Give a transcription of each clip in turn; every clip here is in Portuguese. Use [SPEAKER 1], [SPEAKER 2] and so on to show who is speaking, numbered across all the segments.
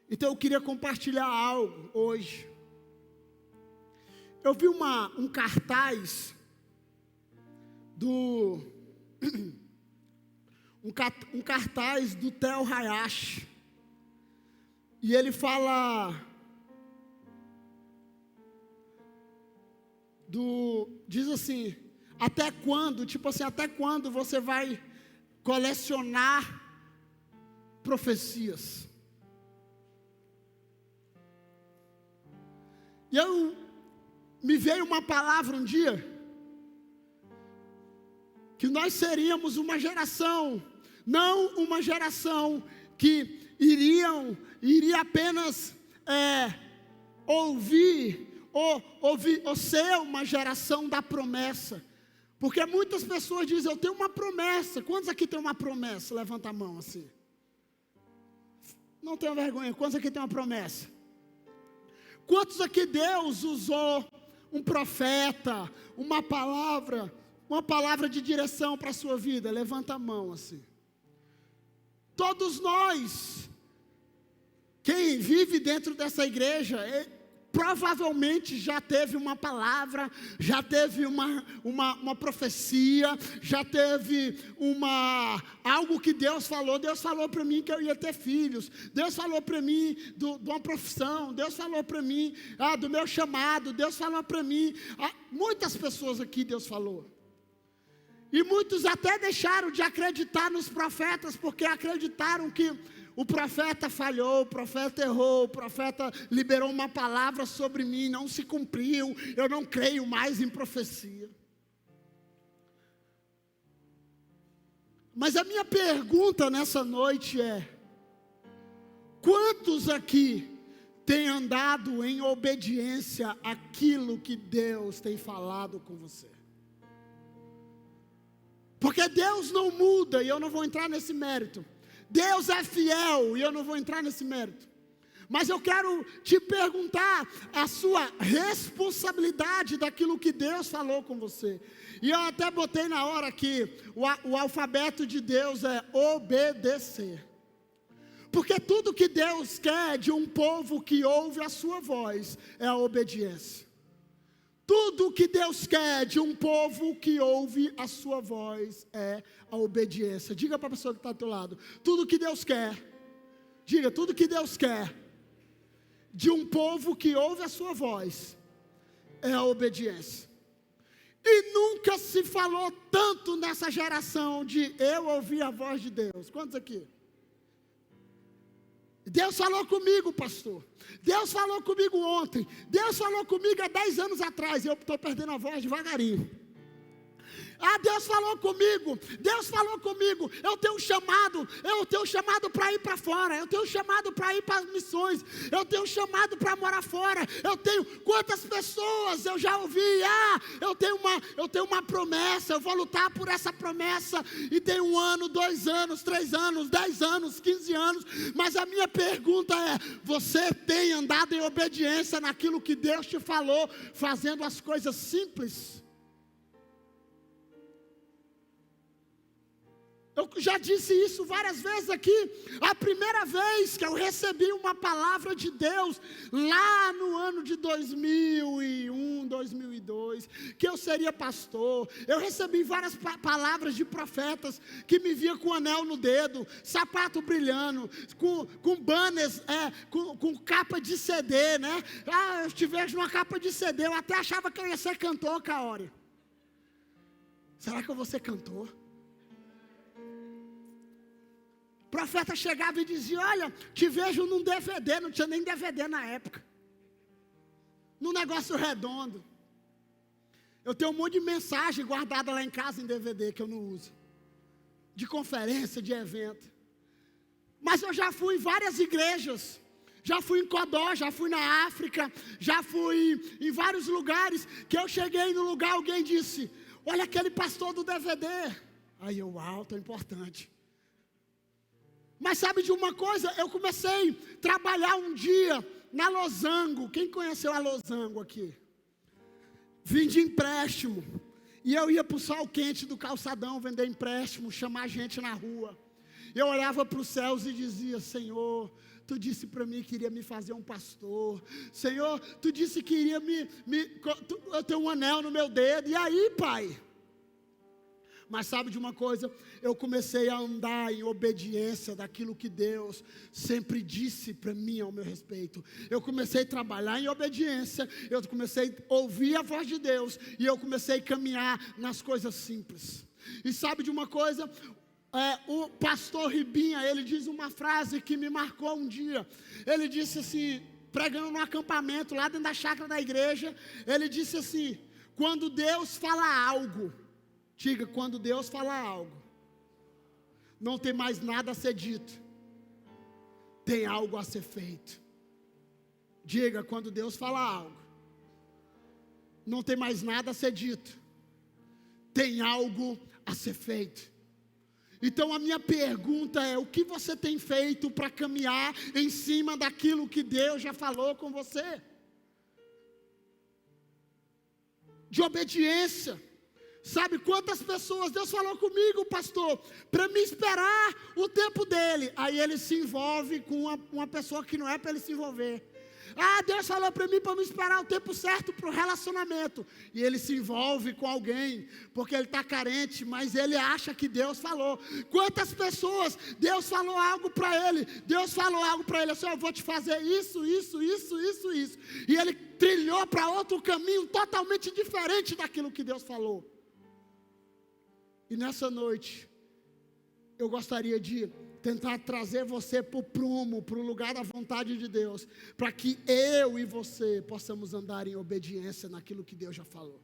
[SPEAKER 1] Então eu queria compartilhar algo hoje. Eu vi um cartaz um cartaz do Theo Hayashi, e ele fala diz assim: até quando, tipo assim, até quando você vai colecionar profecias? E me veio uma palavra um dia, que nós seríamos uma geração, não uma geração que iria apenas ouvir ou ser uma geração da promessa. Porque muitas pessoas dizem: eu tenho uma promessa. Quantos aqui tem uma promessa? Levanta a mão assim. Não tenha vergonha. Quantos aqui tem uma promessa? Quantos aqui Deus usou um profeta, uma palavra de direção para a sua vida? Levanta a mão assim. Todos nós, quem vive dentro dessa igreja, provavelmente já teve uma palavra, já teve uma profecia, já teve algo que Deus falou para mim que eu ia ter filhos, Deus falou para mim de uma profissão, Deus falou para mim do meu chamado, Deus falou para mim, muitas pessoas aqui Deus falou, e muitos até deixaram de acreditar nos profetas, porque acreditaram que o profeta falhou, o profeta errou, o profeta liberou uma palavra sobre mim, não se cumpriu, eu não creio mais em profecia. Mas a minha pergunta nessa noite é: quantos aqui têm andado em obediência àquilo que Deus tem falado com você? Porque Deus não muda, e eu não vou entrar nesse mérito. Deus é fiel, e eu não vou entrar nesse mérito. Mas eu quero te perguntar a sua responsabilidade daquilo que Deus falou com você. E eu até botei na hora que o alfabeto de Deus é obedecer. Porque tudo que Deus quer de um povo que ouve a sua voz é a obediência. Tudo que Deus quer de um povo que ouve a sua voz é a obediência. Diga para a pessoa que está ao teu lado: tudo que Deus quer, diga, tudo que Deus quer de um povo que ouve a sua voz é a obediência. E nunca se falou tanto nessa geração de eu ouvir a voz de Deus. Quantos aqui? Deus falou comigo, pastor. Deus falou comigo ontem. Deus falou comigo há 10 anos atrás. Eu estou perdendo a voz devagarinho. Deus falou comigo. Deus falou comigo. Eu tenho um chamado para ir para fora. Eu tenho um chamado para ir para as missões. Eu tenho um chamado para morar fora. Quantas pessoas eu já ouvi? Eu tenho uma promessa. Eu vou lutar por essa promessa. E tem 1 ano, 2 anos, 3 anos, 10 anos, 15 anos. Mas a minha pergunta é: você tem andado em obediência naquilo que Deus te falou, fazendo as coisas simples? Eu já disse isso várias vezes aqui. A primeira vez que eu recebi uma palavra de Deus, lá no ano de 2001, 2002, que eu seria pastor, eu recebi várias palavras de profetas que me via com anel no dedo, sapato brilhando, com banners, com capa de CD, né? Eu te vejo numa capa de CD, eu até achava que eu ia ser cantor, Kaori. Será que eu vou ser cantor? O profeta chegava e dizia: olha, te vejo num DVD, não tinha nem DVD na época, num negócio redondo. Eu tenho um monte de mensagem guardada lá em casa em DVD que eu não uso, de conferência, de evento. Mas eu já fui em várias igrejas, já fui em Codó, já fui na África, já fui em vários lugares, que eu cheguei no lugar, alguém disse: olha aquele pastor do DVD. Aí eu: uau, tão importante. Mas sabe de uma coisa? Eu comecei a trabalhar um dia na Losango. Quem conheceu a Losango aqui? Vim de empréstimo. E eu ia para o sol quente do calçadão vender empréstimo, chamar gente na rua. Eu olhava para os céus e dizia: Senhor, Tu disse para mim que iria me fazer um pastor. Senhor, Tu disse que iria eu tenho um anel no meu dedo. E aí, Pai? Mas sabe de uma coisa? Eu comecei a andar em obediência daquilo que Deus sempre disse para mim ao meu respeito. Eu comecei a trabalhar em obediência. Eu comecei a ouvir a voz de Deus. E eu comecei a caminhar nas coisas simples. E sabe de uma coisa? O pastor Ribinha, ele diz uma frase que me marcou um dia. Ele disse assim, pregando num acampamento lá dentro da chácara da igreja. Ele disse assim: quando Deus fala algo, diga, quando Deus fala algo, não tem mais nada a ser dito, tem algo a ser feito. Diga, quando Deus fala algo, não tem mais nada a ser dito, tem algo a ser feito. Então a minha pergunta é: o que você tem feito para caminhar em cima daquilo que Deus já falou com você? De obediência. Sabe quantas pessoas Deus falou comigo, pastor, para me esperar o tempo dele. Aí ele se envolve com uma pessoa que não é para ele se envolver. Deus falou para mim para me esperar o tempo certo para o relacionamento. E ele se envolve com alguém, porque ele está carente, mas ele acha que Deus falou. Quantas pessoas Deus falou algo para ele? Deus falou algo para ele, assim: eu vou te fazer isso. E ele trilhou para outro caminho totalmente diferente daquilo que Deus falou. E nessa noite, eu gostaria de tentar trazer você para o prumo, para o lugar da vontade de Deus, para que eu e você possamos andar em obediência naquilo que Deus já falou.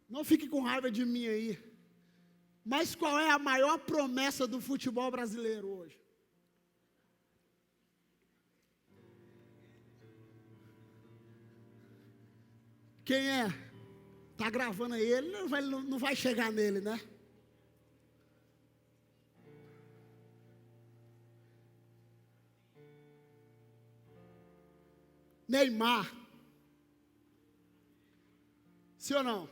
[SPEAKER 1] Não fique com raiva de mim aí, mas qual é a maior promessa do futebol brasileiro hoje? Quem é? Está gravando aí, ele não vai chegar nele, né? Neymar. Sim ou não?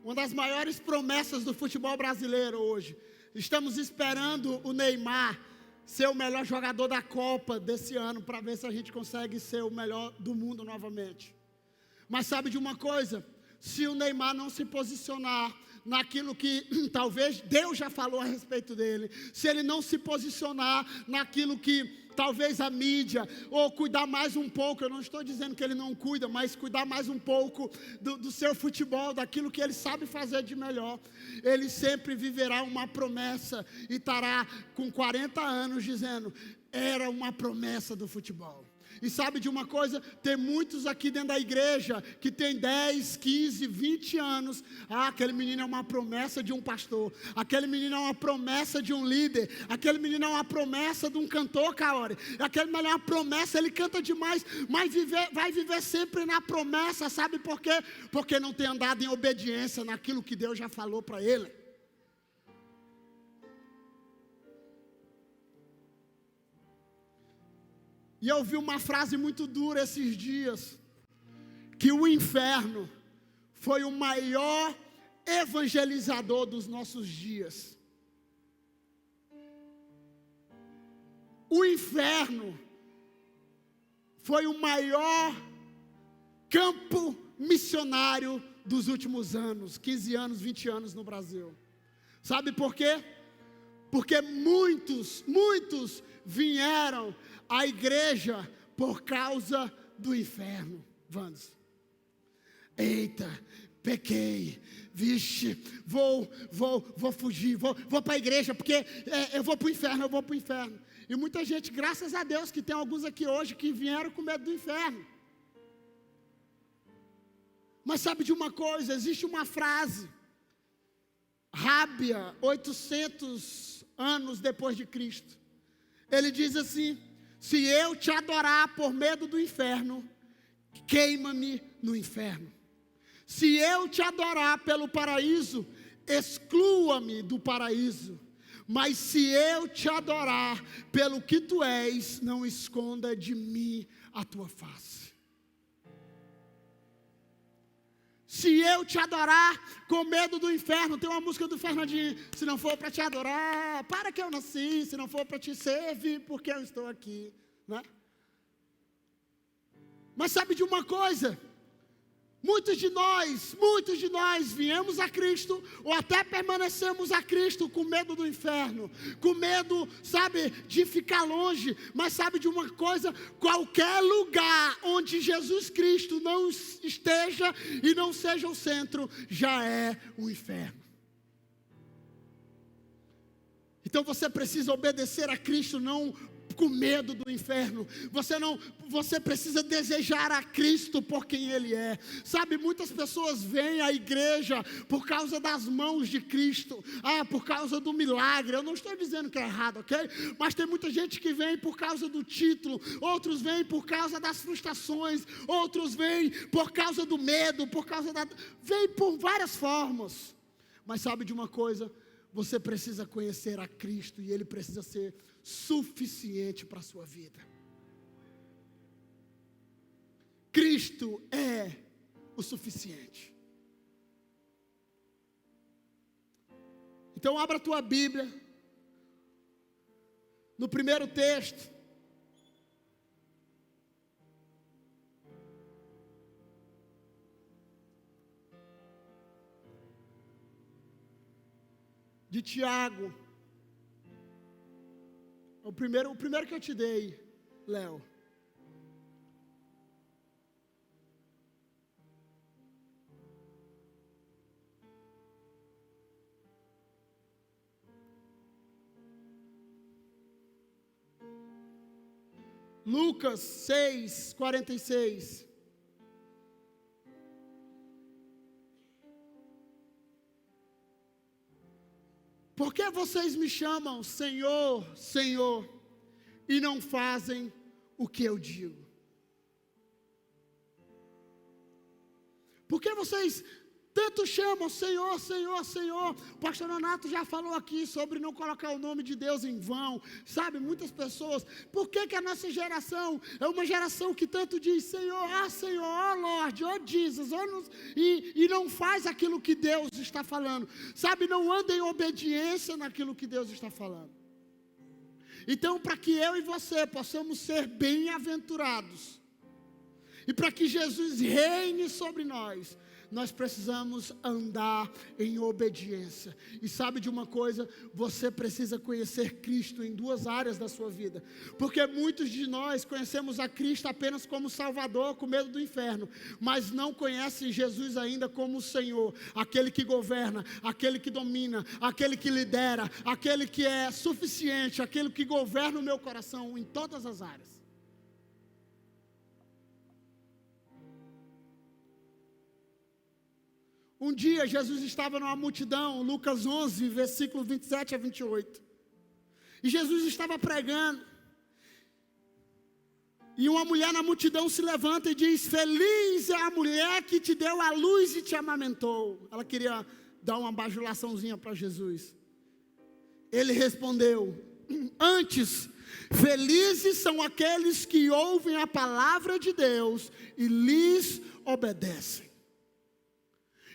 [SPEAKER 1] Uma das maiores promessas do futebol brasileiro hoje. Estamos esperando o Neymar ser o melhor jogador da Copa desse ano, para ver se a gente consegue ser o melhor do mundo novamente. Mas sabe de uma coisa? Se o Neymar não se posicionar naquilo que talvez Deus já falou a respeito dele, se ele não se posicionar naquilo que talvez a mídia, ou cuidar mais um pouco, eu não estou dizendo que ele não cuida, mas cuidar mais um pouco do seu futebol, daquilo que ele sabe fazer de melhor, ele sempre viverá uma promessa e estará com 40 anos dizendo: era uma promessa do futebol. E sabe de uma coisa? Tem muitos aqui dentro da igreja que tem 10, 15, 20 anos. Aquele menino é uma promessa de um pastor. Aquele menino é uma promessa de um líder. Aquele menino é uma promessa de um cantor, Kaori. Aquele menino é uma promessa, ele canta demais, mas vai viver sempre na promessa. Sabe por quê? Porque não tem andado em obediência naquilo que Deus já falou para ele. E eu vi uma frase muito dura esses dias, que o inferno foi o maior evangelizador dos nossos dias. O inferno foi o maior campo missionário dos últimos anos, 15 anos, 20 anos no Brasil. Sabe por quê? Porque muitos vieram à igreja por causa do inferno. Vamos. Eita, pequei, vixe, vou fugir, vou para a igreja, porque eu vou para o inferno, E muita gente, graças a Deus, que tem alguns aqui hoje que vieram com medo do inferno. Mas sabe de uma coisa? Existe uma frase, Rábia, 800 anos depois de Cristo. Ele diz assim: se eu te adorar por medo do inferno, queima-me no inferno. Se eu te adorar pelo paraíso, exclua-me do paraíso. Mas se eu te adorar pelo que tu és, não esconda de mim a tua face. Se eu te adorar com medo do inferno, tem uma música do Fernandinho, se não for para te adorar, para que eu nasci, se não for para te servir, porque eu estou aqui, né? Mas sabe de uma coisa? Muitos de nós viemos a Cristo, ou até permanecemos a Cristo com medo do inferno, com medo, sabe, de ficar longe. Mas sabe de uma coisa? Qualquer lugar onde Jesus Cristo não esteja e não seja o centro, já é o inferno. Então você precisa obedecer a Cristo, não com medo do inferno. Você precisa desejar a Cristo por quem Ele é. Sabe, muitas pessoas vêm à igreja por causa das mãos de Cristo, por causa do milagre. Eu não estou dizendo que é errado, ok? Mas tem muita gente que vem por causa do título, outros vêm por causa das frustrações, outros vêm por causa do medo, vem por várias formas. Mas sabe de uma coisa? Você precisa conhecer a Cristo e Ele precisa ser suficiente para a sua vida. Cristo é o suficiente. Então abra a tua Bíblia no primeiro texto. De Tiago. O primeiro que eu te dei, Léo. Lucas 6:46. Por que vocês me chamam Senhor, Senhor, e não fazem o que eu digo? Por que vocês tanto chamam Senhor, Senhor, Senhor? O pastor Nonato já falou aqui sobre não colocar o nome de Deus em vão. Sabe, muitas pessoas, por que a nossa geração é uma geração que tanto diz Senhor, Senhor, Lord, Jesus, e não faz aquilo que Deus está falando? Sabe, não anda em obediência naquilo que Deus está falando. Então, para que eu e você possamos ser bem-aventurados, e para que Jesus reine sobre nós, nós precisamos andar em obediência. E sabe de uma coisa? Você precisa conhecer Cristo em duas áreas da sua vida. Porque muitos de nós conhecemos a Cristo apenas como Salvador, com medo do inferno, mas não conhecem Jesus ainda como o Senhor, aquele que governa, aquele que domina, aquele que lidera, aquele que é suficiente, aquele que governa o meu coração em todas as áreas. Um dia Jesus estava numa multidão, Lucas 11, versículo 27 a 28. E Jesus estava pregando. E uma mulher na multidão se levanta e diz: feliz é a mulher que te deu a luz e te amamentou. Ela queria dar uma bajulaçãozinha para Jesus. Ele respondeu: antes, felizes são aqueles que ouvem a palavra de Deus e lhes obedecem.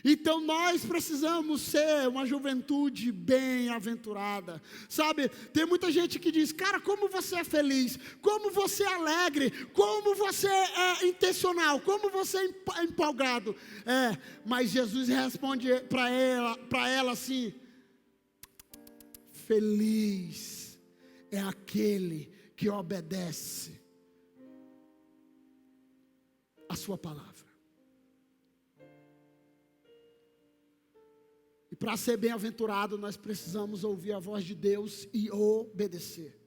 [SPEAKER 1] Então nós precisamos ser uma juventude bem-aventurada, sabe? Tem muita gente que diz: cara, como você é feliz, como você é alegre, como você é intencional, como você é empolgado. Mas Jesus responde para ela assim: feliz é aquele que obedece a sua palavra. E para ser bem-aventurado, nós precisamos ouvir a voz de Deus e obedecer.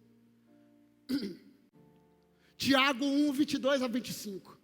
[SPEAKER 1] Tiago 1, 22 a 25.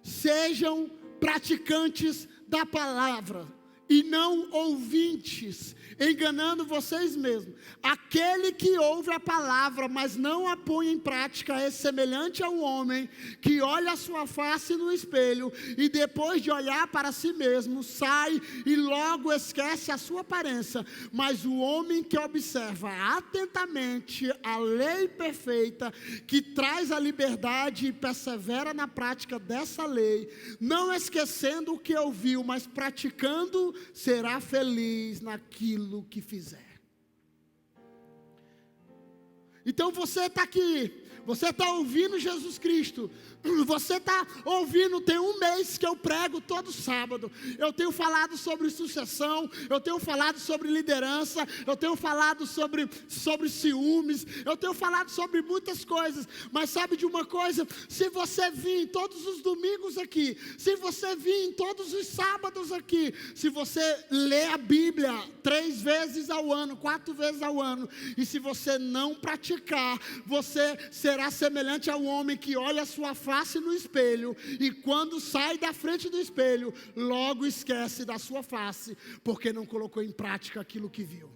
[SPEAKER 1] Sejam praticantes da palavra e não ouvintes, enganando vocês mesmos. Aquele que ouve a palavra, mas não a põe em prática, é semelhante ao homem que olha a sua face no espelho e depois de olhar para si mesmo, sai e logo esquece a sua aparência. Mas o homem que observa atentamente a lei perfeita, que traz a liberdade e persevera na prática dessa lei, não esquecendo o que ouviu, mas praticando, será feliz naquilo que fizer. Então você está aqui, você está ouvindo Jesus Cristo, você está ouvindo, tem um mês que eu prego todo sábado, eu tenho falado sobre sucessão, eu tenho falado sobre liderança, eu tenho falado sobre ciúmes, eu tenho falado sobre muitas coisas, mas sabe de uma coisa? Se você vir todos os domingos aqui, se você vir todos os sábados aqui, se você ler a Bíblia 3 vezes ao ano, 4 vezes ao ano, e se você não praticar, você será semelhante a um homem que olha a sua face no espelho, e quando sai da frente do espelho, logo esquece da sua face, porque não colocou em prática aquilo que viu.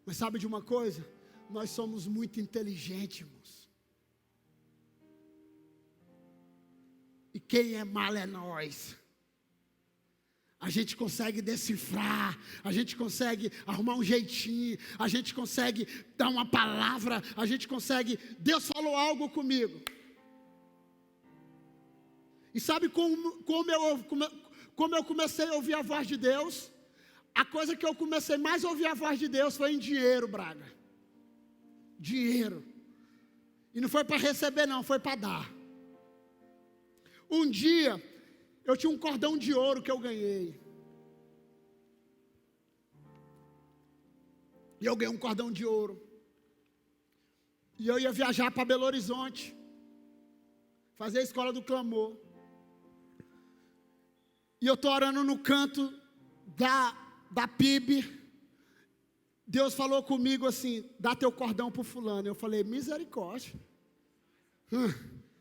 [SPEAKER 1] Mas sabe de uma coisa? Nós somos muito inteligentes, irmãos. E quem é mal é nós. A gente consegue decifrar, a gente consegue arrumar um jeitinho, a gente consegue dar uma palavra, a gente consegue, Deus falou algo comigo. E sabe como eu comecei a ouvir a voz de Deus? A coisa que eu comecei mais a ouvir a voz de Deus foi em dinheiro, Braga. Dinheiro. E não foi para receber não, foi para dar. Um dia, eu tinha um cordão de ouro que eu ganhei. E eu ganhei um cordão de ouro. E eu ia viajar para Belo Horizonte, fazer a escola do clamor. E eu estou orando no canto da PIB. Deus falou comigo assim: dá teu cordão para o fulano. Eu falei: misericórdia.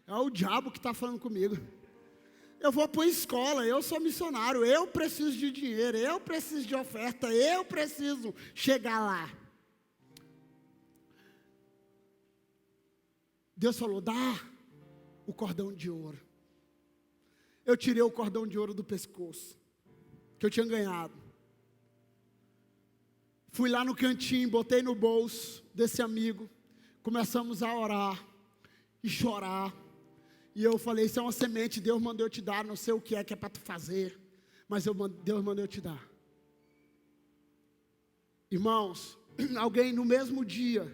[SPEAKER 1] É o diabo que está falando comigo. Eu vou para a escola, eu sou missionário, eu preciso de dinheiro, eu preciso de oferta, eu preciso chegar lá. Deus falou: dá o cordão de ouro. Eu tirei o cordão de ouro do pescoço, que eu tinha ganhado. Fui lá no cantinho, botei no bolso desse amigo, começamos a orar e chorar. E eu falei: isso é uma semente, Deus mandou eu te dar, não sei o que é para tu fazer, mas Deus mandou eu te dar. Irmãos, alguém no mesmo dia,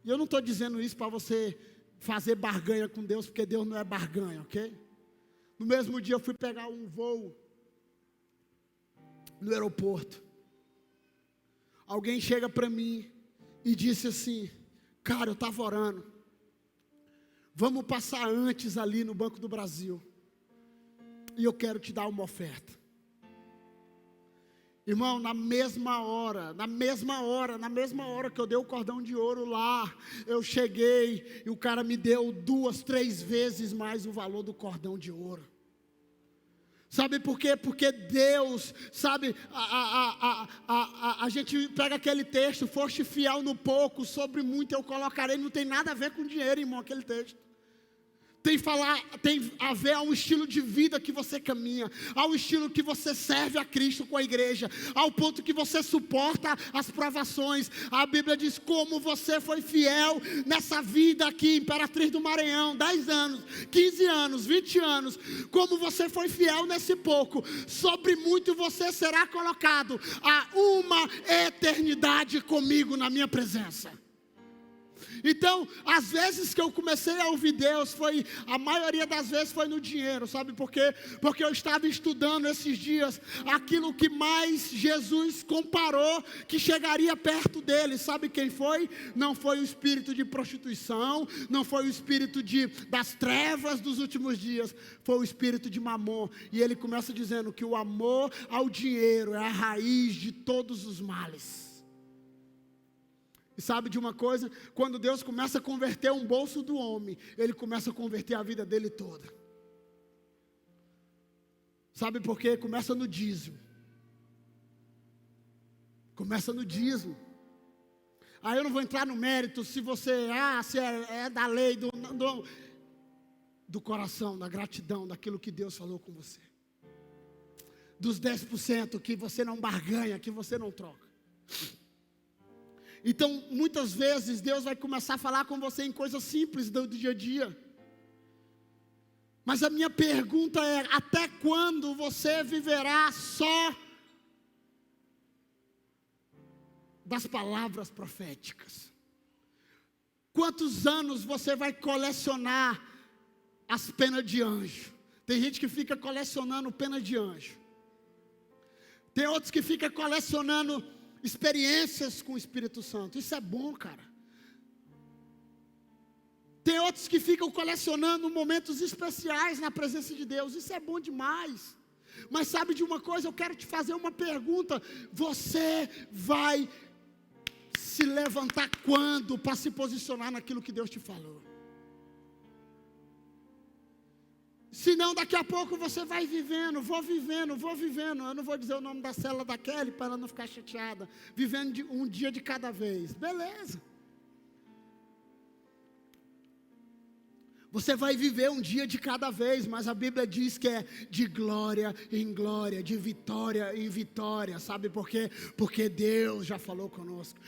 [SPEAKER 1] e eu não estou dizendo isso para você fazer barganha com Deus, porque Deus não é barganha, ok? No mesmo dia eu fui pegar um voo no aeroporto. Alguém chega para mim e disse assim: cara, eu estava orando, vamos passar antes ali no Banco do Brasil, e eu quero te dar uma oferta. Irmão, na mesma hora que eu dei o cordão de ouro lá, eu cheguei e o cara me deu 2, 3 vezes mais o valor do cordão de ouro. Sabe por quê? Porque Deus, sabe, a gente pega aquele texto: foste fiel no pouco, sobre muito eu colocarei. Não tem nada a ver com dinheiro, irmão, aquele texto. Tem a ver ao estilo de vida que você caminha, ao estilo que você serve a Cristo com a igreja, ao ponto que você suporta as provações. A Bíblia diz como você foi fiel nessa vida aqui, Imperatriz do Maranhão, 10 anos, 15 anos, 20 anos, como você foi fiel nesse pouco, sobre muito você será colocado a uma eternidade comigo na minha presença. Então, às vezes que eu comecei a ouvir Deus, a maioria das vezes foi no dinheiro, sabe por quê? Porque eu estava estudando esses dias aquilo que mais Jesus comparou que chegaria perto dele. Sabe quem foi? Não foi o espírito de prostituição, não foi o espírito das trevas dos últimos dias, foi o espírito de Mamon. E ele começa dizendo que o amor ao dinheiro é a raiz de todos os males. E sabe de uma coisa? Quando Deus começa a converter um bolso do homem, Ele começa a converter a vida dele toda. Sabe por quê? Começa no dízimo. Começa no dízimo. Aí eu não vou entrar no mérito se você se é da lei, do coração, da gratidão, daquilo que Deus falou com você. Dos 10% que você não barganha, que você não troca. Então, muitas vezes, Deus vai começar a falar com você em coisas simples do dia a dia. Mas a minha pergunta é, até quando você viverá só das palavras proféticas? Quantos anos você vai colecionar as penas de anjo? Tem gente que fica colecionando pena de anjo. Tem outros que ficam colecionando experiências com o Espírito Santo. Isso é bom, cara. Tem outros que ficam colecionando momentos especiais na presença de Deus. Isso é bom demais. Mas sabe de uma coisa? Eu quero te fazer uma pergunta. Você vai se levantar quando para se posicionar naquilo que Deus te falou? Senão daqui a pouco você vai vivendo, vou vivendo. Eu não vou dizer o nome da célula da Kelly para ela não ficar chateada. Vivendo um dia de cada vez. Beleza. Você vai viver um dia de cada vez, mas a Bíblia diz que é de glória em glória, de vitória em vitória. Sabe por quê? Porque Deus já falou conosco.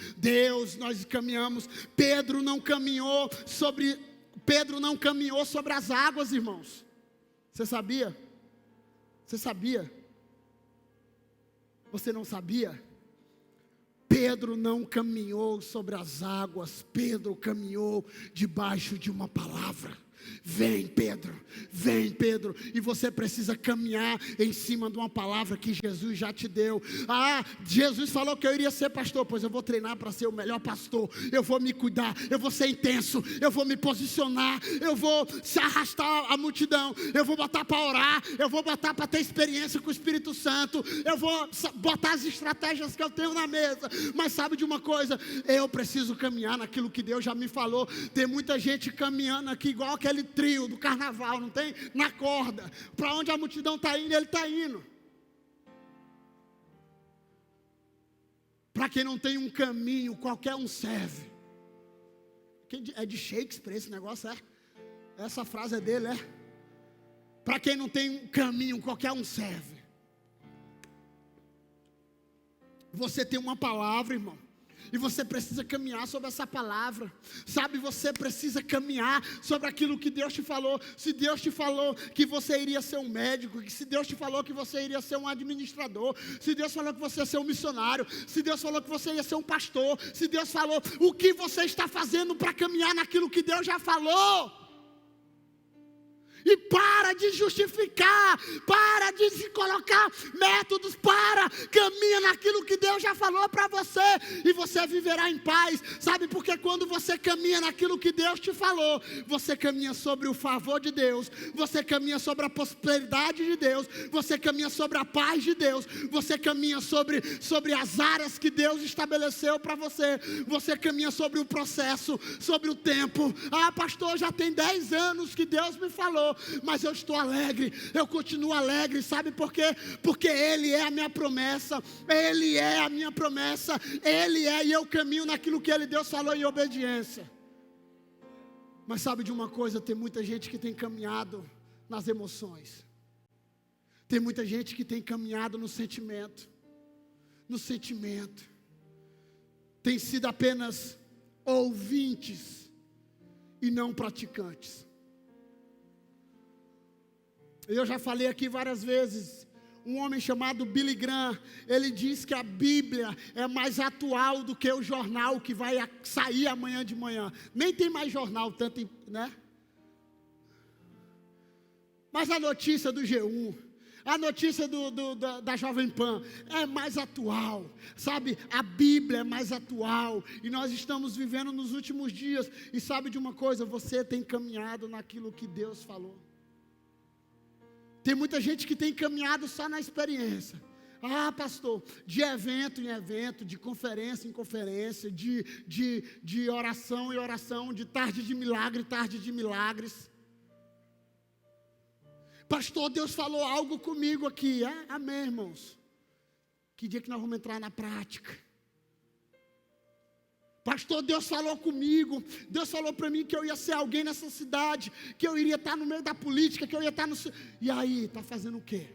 [SPEAKER 1] Nós caminhamos. Pedro não caminhou sobre as águas, irmãos. Você sabia? Você sabia? Você não sabia? Pedro não caminhou sobre as águas. Pedro caminhou debaixo de uma palavra. Vem Pedro, e você precisa caminhar em cima de uma palavra que Jesus já te deu. Jesus falou que eu iria ser pastor, pois eu vou treinar para ser o melhor pastor, eu vou me cuidar, eu vou ser intenso, eu vou me posicionar, eu vou se arrastar a multidão, eu vou botar para orar, eu vou botar para ter experiência com o Espírito Santo, eu vou botar as estratégias que eu tenho na mesa. Mas sabe de uma coisa? Eu preciso caminhar naquilo que Deus já me falou. Tem muita gente caminhando aqui igual aquele trio do carnaval, não tem? Na corda, para onde a multidão está indo, ele está indo. Para quem não tem um caminho, qualquer um serve. É de Shakespeare esse negócio, é? Essa frase é dele, é? Para quem não tem um caminho, qualquer um serve. Você tem uma palavra, irmão, e você precisa caminhar sobre essa palavra. Sabe, você precisa caminhar sobre aquilo que Deus te falou. Se Deus te falou que você iria ser um médico, se Deus te falou que você iria ser um administrador, se Deus falou que você ia ser um missionário, se Deus falou que você ia ser um pastor, se Deus falou, o que você está fazendo para caminhar naquilo que Deus já falou? E para de justificar, para de se colocar métodos, caminha naquilo que Deus já falou para você, e você viverá em paz. Sabe, porque quando você caminha naquilo que Deus te falou, você caminha sobre o favor de Deus, você caminha sobre a prosperidade de Deus, você caminha sobre a paz de Deus, você caminha sobre as áreas que Deus estabeleceu para você, você caminha sobre o processo, sobre o tempo. Pastor, já tem 10 anos que Deus me falou, mas eu estou alegre, eu continuo alegre. Sabe por quê? Porque Ele é a minha promessa, Ele é a minha promessa, Ele é, e eu caminho naquilo que Deus falou em obediência. Mas sabe de uma coisa? Tem muita gente que tem caminhado nas emoções, tem muita gente que tem caminhado no sentimento, tem sido apenas ouvintes e não praticantes. Eu já falei aqui várias vezes, um homem chamado Billy Graham, ele diz que a Bíblia é mais atual do que o jornal que vai sair amanhã de manhã. Nem tem mais jornal tanto, né? Mas a notícia do G1, a notícia da Jovem Pan é mais atual, sabe? A Bíblia é mais atual, e nós estamos vivendo nos últimos dias. E sabe de uma coisa? Você tem caminhado naquilo que Deus falou. Tem muita gente que tem caminhado só na experiência. Ah, pastor, de evento em evento, de conferência em conferência, de oração em oração, de tarde de milagre, tarde de milagres. Pastor, Deus falou algo comigo aqui. Amém, irmãos. Que dia que nós vamos entrar na prática? Pastor, Deus falou comigo. Deus falou para mim que eu ia ser alguém nessa cidade, que eu iria estar no meio da política, que eu ia estar no... E aí, está fazendo o quê?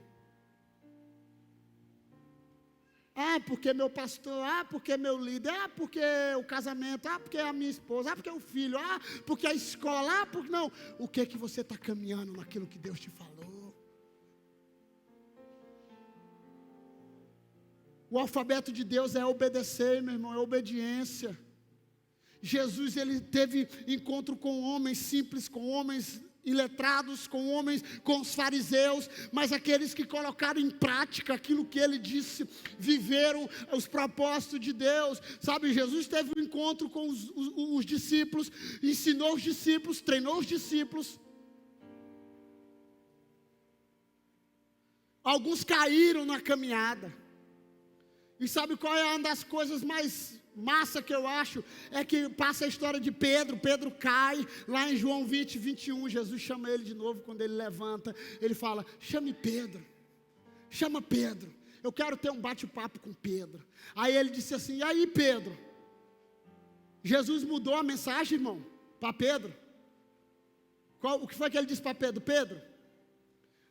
[SPEAKER 1] Porque meu pastor, porque meu líder, porque o casamento, porque a minha esposa, porque o filho, porque a escola, porque não. O que é que você está caminhando naquilo que Deus te falou? O alfabeto de Deus é obedecer, meu irmão, é obediência. Jesus, ele teve encontro com homens simples, com homens iletrados, com os fariseus, mas aqueles que colocaram em prática aquilo que ele disse, viveram os propósitos de Deus, sabe? Jesus teve um encontro com os discípulos, ensinou os discípulos, treinou os discípulos. Alguns caíram na caminhada. E sabe qual é uma das coisas mais massa que eu acho? É que passa a história de Pedro. Pedro cai, lá em João 20, 21, Jesus chama ele de novo. Quando ele levanta, ele fala, chama Pedro, eu quero ter um bate-papo com Pedro. Aí ele disse assim, e aí Pedro? Jesus mudou a mensagem, irmão, para Pedro. O que foi que ele disse para Pedro? Pedro,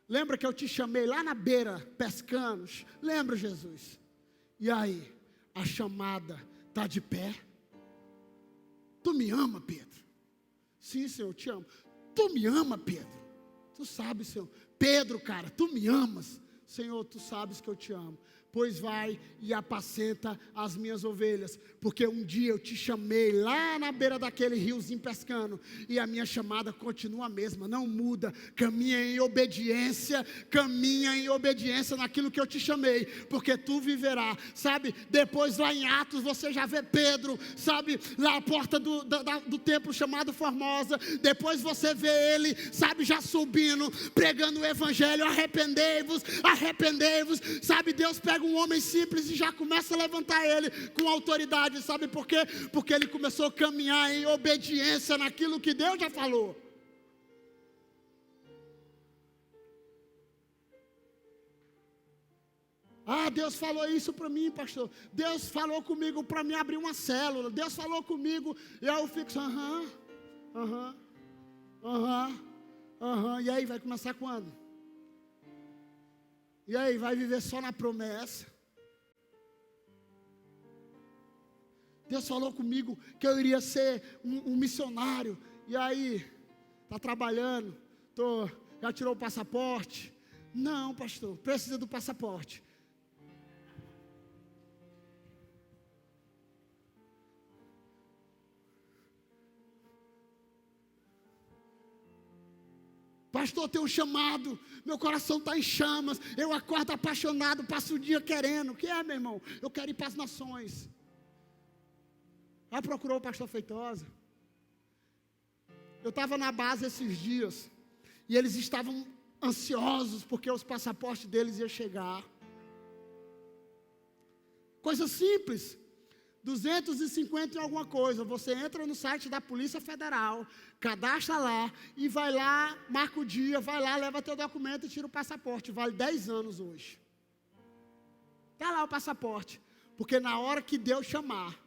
[SPEAKER 1] lembra que eu te chamei lá na beira, pescando? Lembra, Jesus? E aí, a chamada está de pé? Tu me ama, Pedro? Sim, Senhor, eu te amo. Tu me ama, Pedro? Tu sabes, Senhor. Pedro, cara, tu me amas? Senhor, tu sabes que eu te amo. Pois vai e apacenta as minhas ovelhas, porque um dia eu te chamei lá na beira daquele riozinho pescando, e a minha chamada continua a mesma, não muda. Caminha em obediência naquilo que eu te chamei, porque tu viverá, sabe? Depois lá em Atos você já vê Pedro, sabe? Lá à porta do templo chamado Formosa, depois você vê ele, sabe? Já subindo, pregando o evangelho, arrependei-vos, sabe? Deus pega um homem simples e já começa a levantar ele com autoridade, sabe por quê? Porque ele começou a caminhar em obediência naquilo que Deus já falou. Deus falou isso para mim, pastor. Deus falou comigo para me abrir uma célula. Deus falou comigo, e aí eu fico e aí vai começar quando? E aí, vai viver só na promessa? Deus falou comigo que eu iria ser um missionário. E aí, está trabalhando, já tirou o passaporte? Não, pastor, precisa do passaporte. Pastor, tem um chamado, meu coração está em chamas, eu acordo apaixonado, passo o dia querendo. O que é, meu irmão? Eu quero ir para as nações. Já procurou o pastor Feitosa? Eu estava na base esses dias, e eles estavam ansiosos, porque os passaportes deles iam chegar. Coisa simples. 250 em alguma coisa, você entra no site da Polícia Federal, cadastra lá, e vai lá, marca o dia, vai lá, leva teu documento e tira o passaporte, vale 10 anos hoje. Está lá o passaporte, porque na hora que Deus chamar,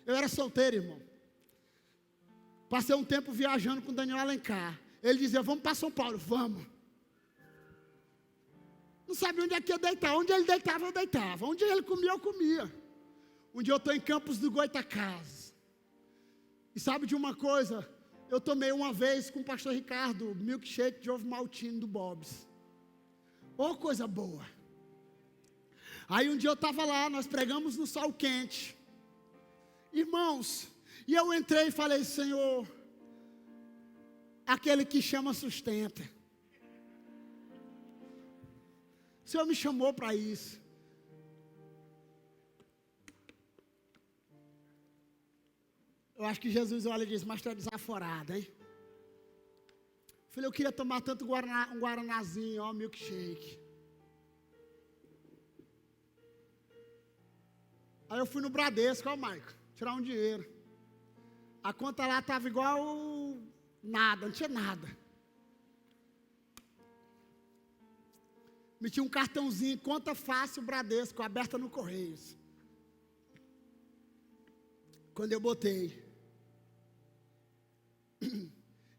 [SPEAKER 1] eu era solteiro, irmão, passei um tempo viajando com Daniel Alencar, ele dizia, vamos para São Paulo, vamos. Não sabia onde é que ia deitar, onde ele deitava, eu deitava, onde ele comia, eu comia. Um dia eu estou em Campos do Goitacazes. E sabe de uma coisa? Eu tomei uma vez com o pastor Ricardo, milkshake de ovo maltine do Bob's. Coisa boa. Aí um dia eu estava lá, nós pregamos no sol quente. Irmãos, e eu entrei e falei, Senhor, aquele que chama sustenta. O Senhor me chamou para isso. Eu acho que Jesus olha e diz, mas tu é desaforado, hein? Falei, eu queria tomar tanto um guaranazinho, milkshake. Aí eu fui no Bradesco, ó, Maico, tirar um dinheiro. A conta lá estava igual nada, não tinha nada. Meti um cartãozinho, conta fácil, Bradesco, aberta no Correios. Quando eu botei,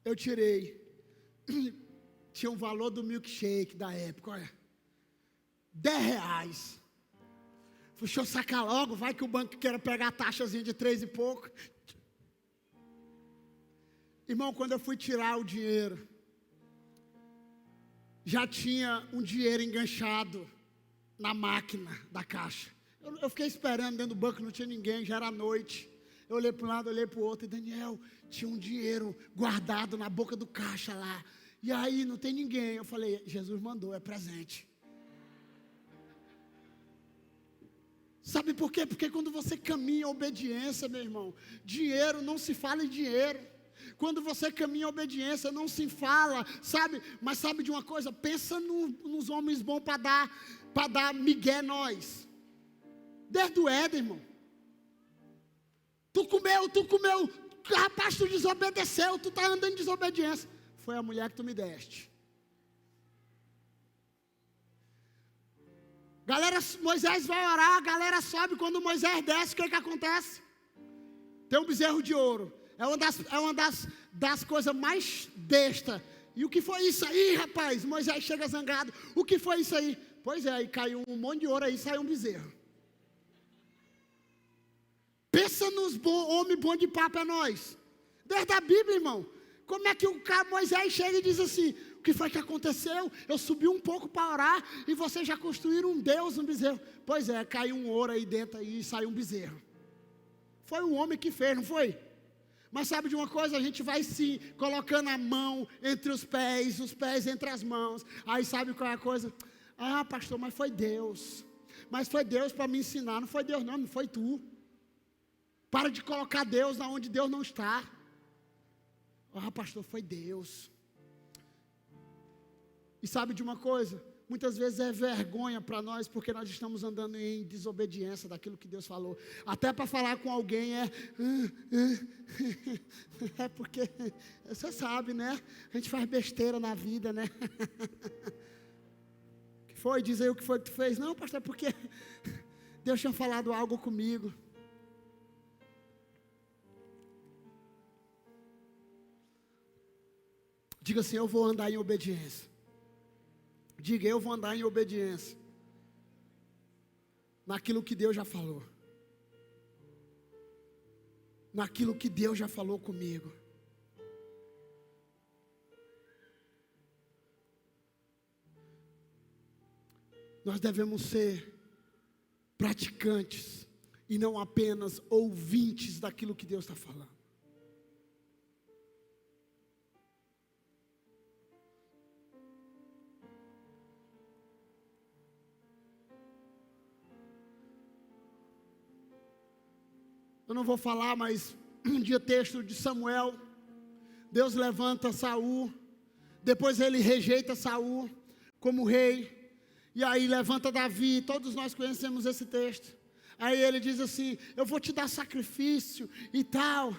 [SPEAKER 1] eu tirei, tinha um valor do milkshake da época, olha, R$10. Deixa eu sacar logo, vai que o banco queira pegar a taxazinha de 3 e pouco. Irmão, quando eu fui tirar o dinheiro, já tinha um dinheiro enganchado na máquina da caixa. Eu fiquei esperando dentro do banco, não tinha ninguém, já era noite. Eu olhei para um lado, olhei para o outro, e Daniel, tinha um dinheiro guardado na boca do caixa lá. E aí, não tem ninguém. Eu falei, Jesus mandou, é presente. Sabe por quê? Porque quando você caminha em obediência, meu irmão, dinheiro, não se fala em dinheiro. Quando você caminha em obediência, não se fala, sabe? Mas sabe de uma coisa? Pensa nos homens bons para dar migué nós. Desde o Éden, irmão. Tu comeu, rapaz, tu desobedeceu, tu está andando em desobediência. Foi a mulher que tu me deste. Galera, Moisés vai orar, a galera sobe, quando Moisés desce, o que acontece? Tem um bezerro de ouro. É uma das coisas mais bestas. E o que foi isso aí, rapaz? Moisés chega zangado. O que foi isso aí? Pois é, aí caiu um monte de ouro aí, saiu um bezerro. Pensa nos homens bons de papo é nós. Desde a Bíblia, irmão. Como é que Moisés chega e diz assim, o que foi que aconteceu? Eu subi um pouco para orar e vocês já construíram um Deus, um bezerro. Pois é, caiu um ouro aí dentro aí e saiu um bezerro. Foi o homem que fez, não foi? Mas sabe de uma coisa? A gente vai sim colocando a mão entre os pés entre as mãos. Aí sabe qual é a coisa? Ah, pastor, mas foi Deus. Mas foi Deus para me ensinar. Não foi Deus não foi tu. Para de colocar Deus onde Deus não está. Ah, pastor, foi Deus. E sabe de uma coisa? Muitas vezes é vergonha para nós, porque nós estamos andando em desobediência daquilo que Deus falou. Até para falar com alguém é porque, você sabe, né? A gente faz besteira na vida, né? O que foi? Diz aí o que foi que tu fez. Não, pastor, é porque Deus tinha falado algo comigo. Diga assim, eu vou andar em obediência. Diga, eu vou andar em obediência. Naquilo que Deus já falou. Naquilo que Deus já falou comigo. Nós devemos ser praticantes e não apenas ouvintes daquilo que Deus está falando. Eu não vou falar, mas um dia texto de Samuel, Deus levanta Saul, depois ele rejeita Saul como rei, e aí levanta Davi, todos nós conhecemos esse texto. Aí ele diz assim, eu vou te dar sacrifício e tal.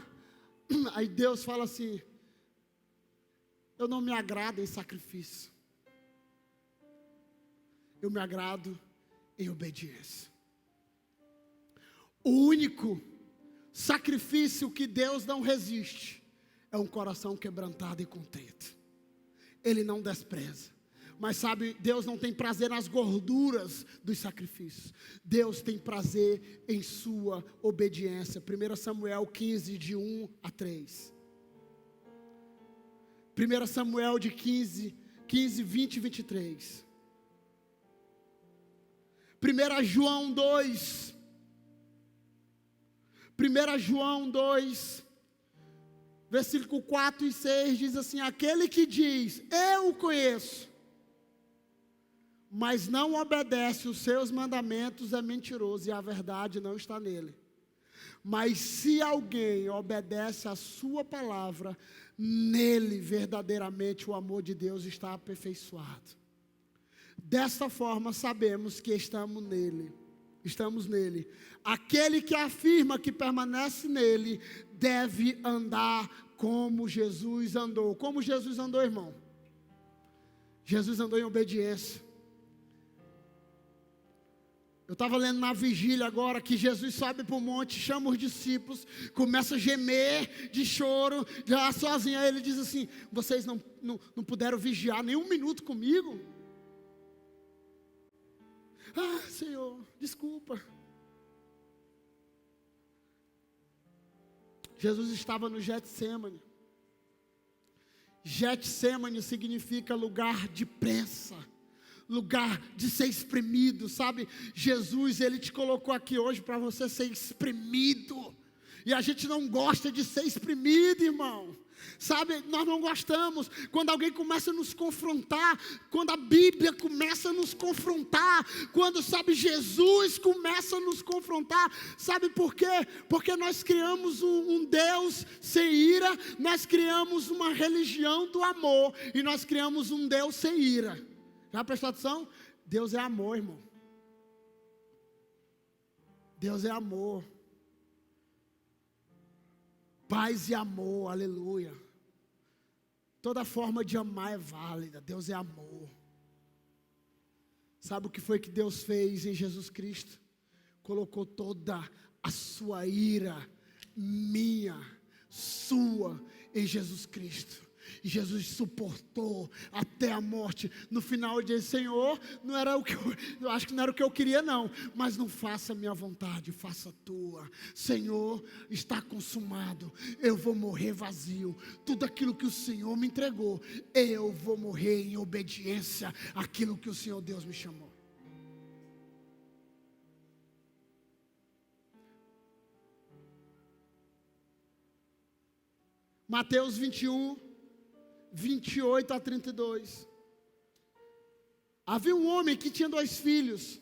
[SPEAKER 1] Aí Deus fala assim, eu não me agrado em sacrifício, eu me agrado em obediência. O único sacrifício que Deus não resiste é um coração quebrantado e contrito. Ele não despreza. Mas sabe, Deus não tem prazer nas gorduras dos sacrifícios. Deus tem prazer em sua obediência. 1 Samuel 15, de 1 a 3. 1 Samuel de 15, 20 e 23. 1 João 2. 1 João 2, versículo 4 e 6, diz assim, aquele que diz, eu o conheço, mas não obedece os seus mandamentos é mentiroso e a verdade não está nele. Mas se alguém obedece a sua palavra, nele verdadeiramente o amor de Deus está aperfeiçoado. Desta forma sabemos que estamos nele. estamos nele. Aquele que afirma que permanece nele deve andar como Jesus andou. Como Jesus andou, irmão? Jesus andou em obediência. Eu estava lendo na vigília agora que Jesus sobe para o monte, chama os discípulos, começa a gemer de choro, já sozinho. Aí ele diz assim: vocês não puderam vigiar nem um minuto comigo? Ah, Senhor, desculpa. Jesus estava no Getsêmani. Getsêmani significa lugar de prensa, lugar de ser espremido, sabe? Jesus, Ele te colocou aqui hoje para você ser espremido. E a gente não gosta de ser espremido, irmão. Sabe, nós não gostamos quando alguém começa a nos confrontar, quando a Bíblia começa a nos confrontar, quando, sabe, Jesus começa a nos confrontar. Sabe por quê? Porque nós criamos um Deus sem ira, nós criamos uma religião do amor, e nós criamos um Deus sem ira. Já prestou atenção? Deus é amor, irmão. Deus é amor. Paz e amor, aleluia. Toda forma de amar é válida. Deus é amor. Sabe o que foi que Deus fez em Jesus Cristo? Colocou toda a sua ira, minha, sua, em Jesus Cristo. E Jesus suportou até a morte. No final ele disse: Senhor, não era o que eu acho que não era o que eu queria não, mas não faça a minha vontade, faça a tua. Senhor, está consumado. Eu vou morrer vazio. Tudo aquilo que o Senhor me entregou, eu vou morrer em obediência àquilo que o Senhor Deus me chamou. Mateus 21, 28 a 32. Havia um homem que tinha 2 filhos.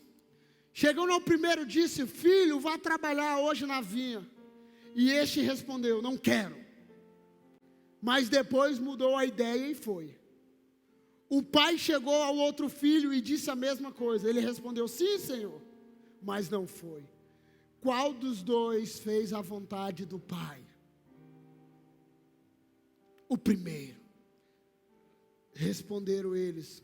[SPEAKER 1] Chegando ao primeiro, disse: filho, vá trabalhar hoje na vinha. E este respondeu: não quero. Mas depois mudou a ideia e foi. O pai chegou ao outro filho e disse a mesma coisa. Ele respondeu: sim, Senhor, mas não foi. Qual dos 2 fez a vontade do pai? O primeiro. Responderam eles.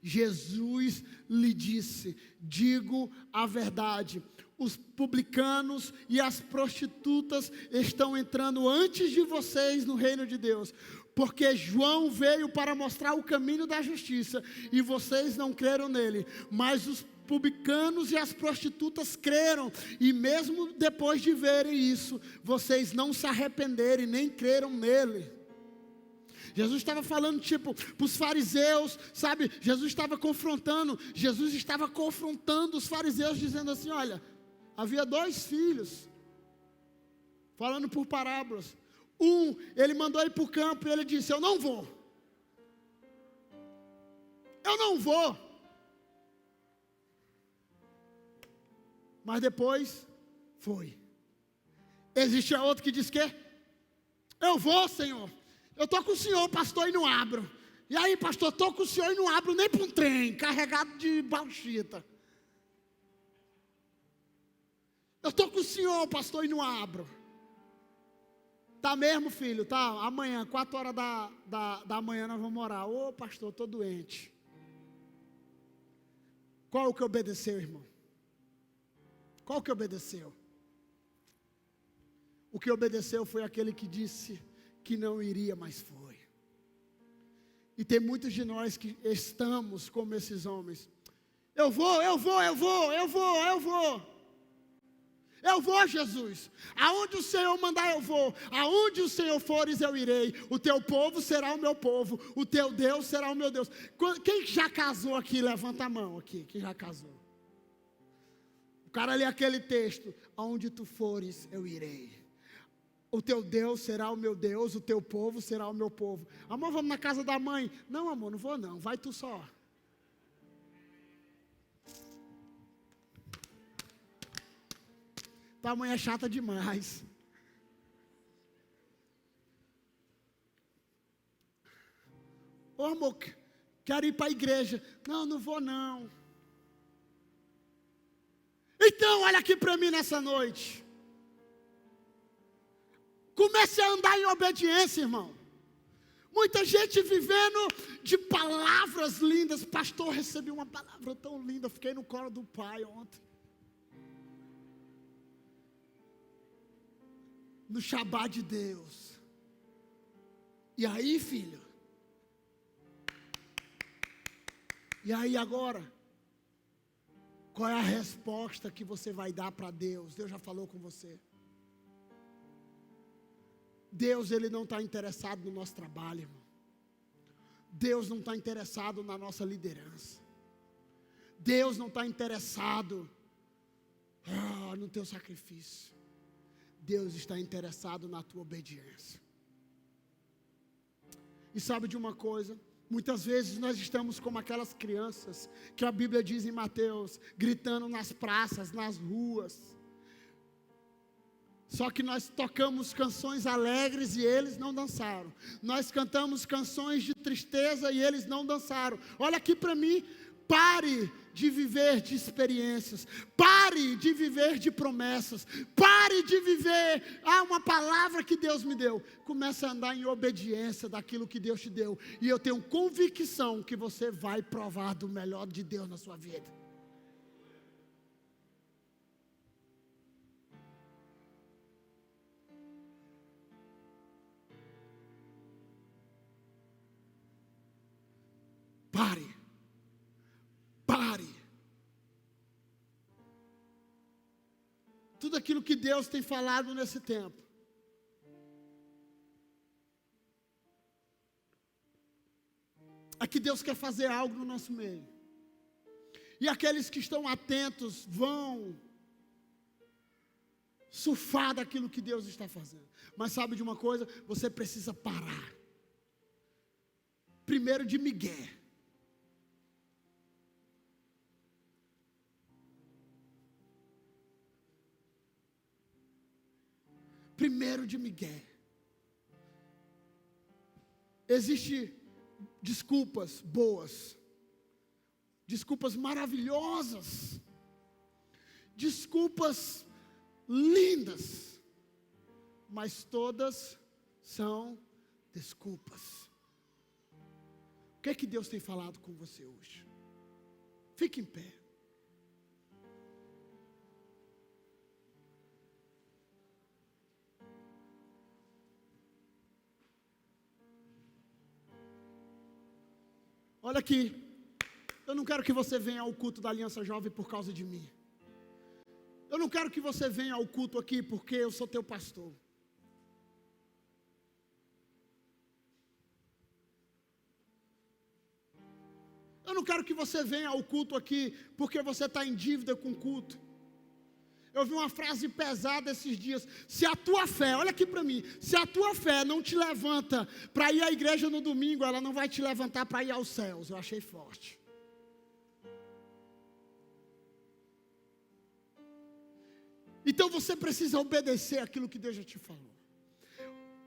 [SPEAKER 1] Jesus lhe disse: digo a verdade, os publicanos e as prostitutas estão entrando antes de vocês no reino de Deus, porque João veio para mostrar o caminho da justiça, e vocês não creram nele, mas os publicanos e as prostitutas creram, e mesmo depois de verem isso, vocês não se arrependeram e nem creram nele. Jesus estava falando para os fariseus, sabe? Jesus estava confrontando os fariseus, dizendo assim: olha, havia 2 filhos, falando por parábolas. Ele mandou ir para o campo e ele disse: eu não vou. Mas depois foi. Existe outro que diz que: eu vou, Senhor. Eu estou com o Senhor, pastor, e não abro. E aí, pastor, estou com o Senhor e não abro nem para um trem carregado de bauxita. Eu estou com o Senhor, pastor, e não abro. Tá mesmo, filho? Tá, amanhã, 4 horas da manhã nós vamos orar. Ô, pastor, estou doente. Qual o que obedeceu, irmão? Qual que obedeceu? O que obedeceu foi aquele que disse que não iria, mas foi. E tem muitos de nós que estamos como esses homens. Eu vou, Jesus. Aonde o Senhor mandar eu vou. Aonde o Senhor fores eu irei. O teu povo será o meu povo. O teu Deus será o meu Deus. Quem já casou aqui, levanta a mão aqui, quem já casou. O cara lê aquele texto: aonde tu fores eu irei. O teu Deus será o meu Deus, o teu povo será o meu povo. Amor, vamos na casa da mãe? Não, amor, não vou não, vai tu só. Tua mãe é chata demais. Ô amor, quero ir para a igreja. Não, não vou não. Então, olha aqui para mim nessa noite. Comece a andar em obediência, irmão. Muita gente vivendo de palavras lindas. Pastor, recebi uma palavra tão linda. Fiquei no colo do pai ontem. No Shabá de Deus. E aí, filho? E aí agora? Qual é a resposta que você vai dar para Deus? Deus já falou com você. Deus, Ele não está interessado no nosso trabalho, irmão. Deus não está interessado na nossa liderança. Deus não está interessado no teu sacrifício. Deus está interessado na tua obediência. E sabe de uma coisa? Muitas vezes nós estamos como aquelas crianças que a Bíblia diz em Mateus, gritando nas praças, nas ruas. Só que nós tocamos canções alegres e eles não dançaram. Nós cantamos canções de tristeza e eles não dançaram. Olha aqui para mim, pare de viver de experiências. Pare de viver de promessas. Pare de viver, uma palavra que Deus me deu. Comece a andar em obediência daquilo que Deus te deu. E eu tenho convicção que você vai provar do melhor de Deus na sua vida. Pare. Tudo aquilo que Deus tem falado nesse tempo. É que Deus quer fazer algo no nosso meio. E aqueles que estão atentos vão surfar daquilo que Deus está fazendo. Mas sabe de uma coisa? Você precisa parar. Primeiro de migué. Primeiro de migué. Existem desculpas boas, desculpas maravilhosas, desculpas lindas, mas todas são desculpas. O que é que Deus tem falado com você hoje? Fique em pé. Olha aqui, eu não quero que você venha ao culto da Aliança Jovem por causa de mim. Eu não quero que você venha ao culto aqui porque eu sou teu pastor. Eu não quero que você venha ao culto aqui porque você está em dívida com o culto. Eu vi uma frase pesada esses dias. Se a tua fé, olha aqui para mim, se a tua fé não te levanta para ir à igreja no domingo, ela não vai te levantar para ir aos céus. Eu achei forte. Então você precisa obedecer aquilo que Deus já te falou.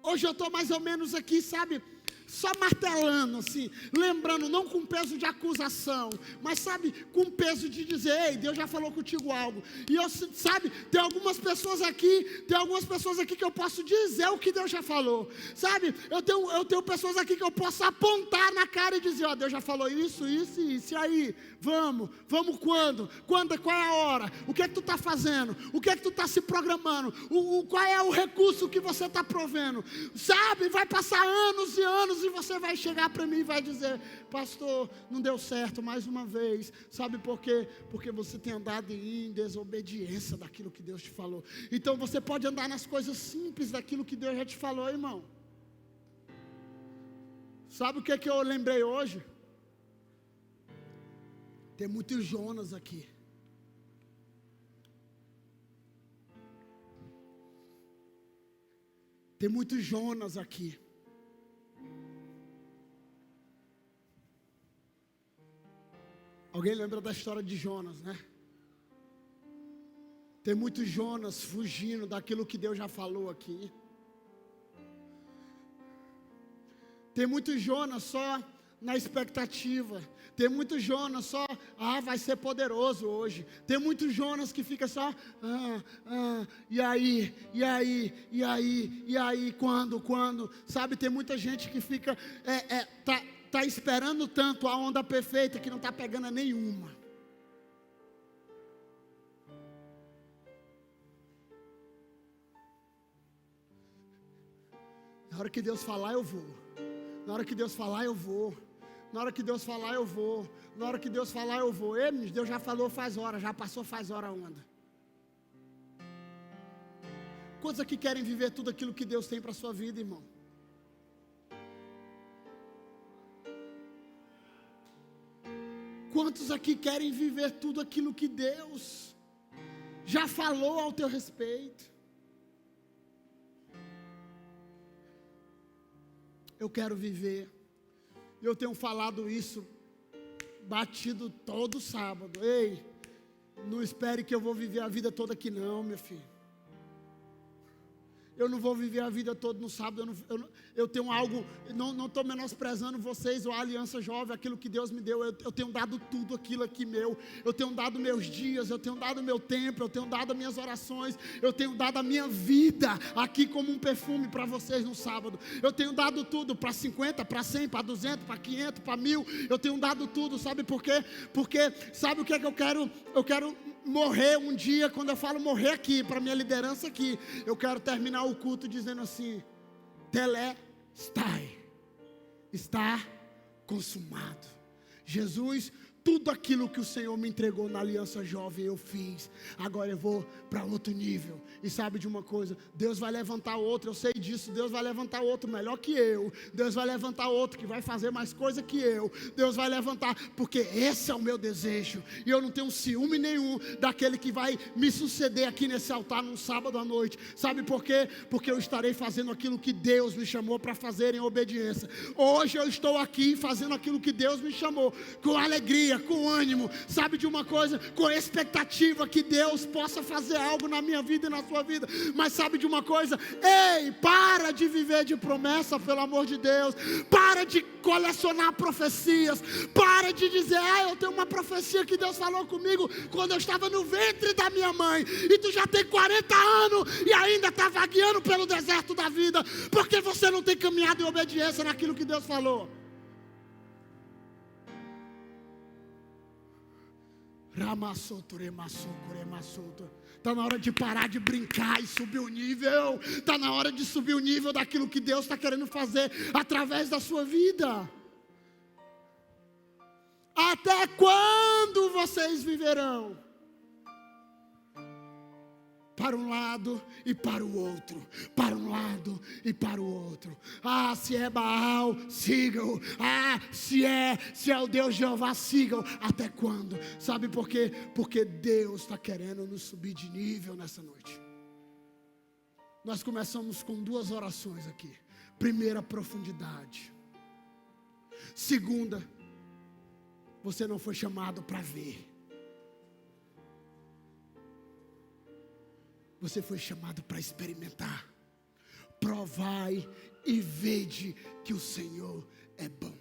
[SPEAKER 1] Hoje eu estou mais ou menos aqui, sabe, só martelando assim, lembrando, não com peso de acusação, mas sabe, com peso de dizer, ei, Deus já falou contigo algo. E eu, sabe, tem algumas pessoas aqui que eu posso dizer o que Deus já falou, sabe, eu tenho pessoas aqui que eu posso apontar na cara e dizer, ó, Deus já falou isso, e aí, vamos quando, qual é a hora, o que é que tu está fazendo, o que é que tu está se programando, qual é o recurso que você está provendo, sabe, vai passar anos e anos, e você vai chegar para mim e vai dizer, pastor, não deu certo mais uma vez, sabe por quê? Porque você tem andado em desobediência daquilo que Deus te falou. Então você pode andar nas coisas simples daquilo que Deus já te falou, irmão. Sabe o que eu lembrei hoje? Tem muitos Jonas aqui. Tem muitos Jonas aqui. Alguém lembra da história de Jonas, né? Tem muitos Jonas fugindo daquilo que Deus já falou aqui. Tem muitos Jonas só na expectativa. Tem muito Jonas só, vai ser poderoso hoje. Tem muito Jonas que fica só, e aí, quando, sabe? Tem muita gente que fica, tá esperando tanto a onda perfeita que não está pegando a nenhuma. Na hora que Deus falar, eu vou. Na hora que Deus falar, eu vou. Na hora que Deus falar, eu vou. Na hora que Deus falar, eu vou. Deus já falou faz hora, já passou faz hora a onda. Quantos aqui querem viver tudo aquilo que Deus tem para a sua vida, irmão? Quantos aqui querem viver tudo aquilo que Deus já falou ao teu respeito? Eu quero viver. Eu tenho falado isso, batido todo sábado. Ei, não espere que eu vou viver a vida toda aqui não, meu filho. Eu não vou viver a vida toda no sábado. Eu tenho algo, não estou menosprezando vocês ou a Aliança Jovem, aquilo que Deus me deu. Eu tenho dado tudo aquilo aqui meu. Eu tenho dado meus dias, eu tenho dado meu tempo, eu tenho dado minhas orações, eu tenho dado a minha vida aqui como um perfume para vocês no sábado. Eu tenho dado tudo para 50, para 100, para 200, para 500, para 1000. Eu tenho dado tudo, sabe por quê? Porque sabe o que é que eu quero? Eu quero morrer um dia. Quando eu falo morrer aqui, para minha liderança aqui, eu quero terminar o culto dizendo assim: Telestai, está consumado. Jesus, tudo aquilo que o Senhor me entregou na Aliança Jovem eu fiz. Agora eu vou para outro nível. E sabe de uma coisa? Deus vai levantar outro, eu sei disso. Deus vai levantar outro melhor que eu. Deus vai levantar outro que vai fazer mais coisa que eu. Deus vai levantar, porque esse é o meu desejo. E eu não tenho ciúme nenhum daquele que vai me suceder aqui nesse altar num sábado à noite. Sabe por quê? Porque eu estarei fazendo aquilo que Deus me chamou para fazer em obediência. Hoje eu estou aqui fazendo aquilo que Deus me chamou, com alegria, com ânimo, sabe de uma coisa? Com expectativa que Deus possa fazer algo na minha vida e na sua vida. Mas sabe de uma coisa? Ei, para de viver de promessa, pelo amor de Deus. Para de colecionar profecias. Para de dizer: eu tenho uma profecia que Deus falou comigo quando eu estava no ventre da minha mãe. E tu já tem 40 anos e ainda está vagueando pelo deserto da vida, porque você não tem caminhado em obediência naquilo que Deus falou. Está na hora de parar de brincar e subir o nível. Está na hora de subir o nível daquilo que Deus está querendo fazer através da sua vida. Até quando vocês viverão? Para um lado e para o outro. Para um lado e para o outro. Se é Baal, sigam. Se é o Deus Jeová, sigam. Até quando? Sabe por quê? Porque Deus está querendo nos subir de nível nessa noite. Nós começamos com 2 orações aqui. Primeira, profundidade. Segunda, você não foi chamado para ver. Você foi chamado para experimentar. Provai e vede que o Senhor é bom.